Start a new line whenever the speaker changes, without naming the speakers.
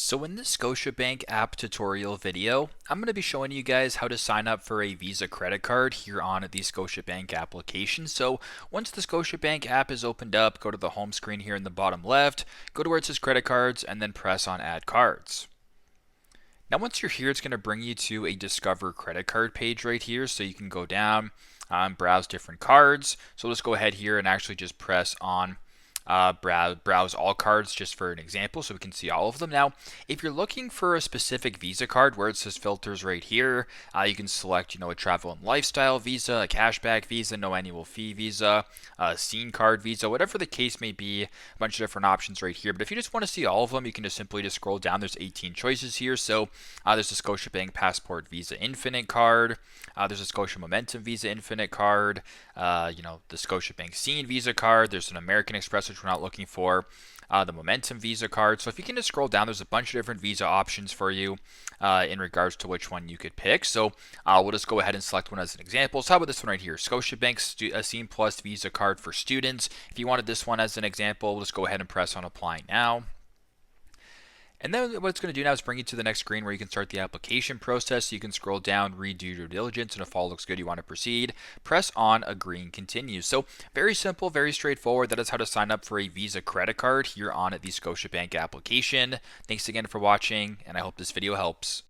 So in this Scotiabank app tutorial video, I'm going to be showing you guys how to sign up for a Visa credit card here on the Scotiabank application. So once the Scotiabank app is opened up, go to the home screen here in the bottom left, go to where it says credit cards, and then press on add cards. Now once you're here, it's going to bring you to a Discover credit card page right here, so you can go down, browse different cards. So let's go ahead here and actually just press on browse all cards just for an example so we can see all of them. Now, if you're looking for a specific Visa card where it says filters right here, you can select, a travel and lifestyle Visa, a cashback Visa, no annual fee Visa, a scene card Visa, whatever the case may be, a bunch of different options right here. But if you just want to see all of them, you can just simply scroll down. There's 18 choices here. So there's a Scotiabank Passport Visa Infinite card. There's a Scotia Momentum Visa Infinite card. The Scotiabank Scene Visa card. There's an American Express, which we're not looking for. The Momentum Visa card. So if you can just scroll down, there's a bunch of different Visa options for you in regards to which one you could pick. So we'll just go ahead and select one as an example. So how about this one right here? Scotiabank Scene Plus Visa card for students. If you wanted this one as an example, we'll just go ahead and press on apply now. And then what it's going to do now is bring you to the next screen where you can start the application process. So you can scroll down, read due diligence, and if all looks good, you want to proceed. Press on agree and continue. So very simple, very straightforward. That is how to sign up for a Visa credit card here on the Scotiabank application. Thanks again for watching, and I hope this video helps.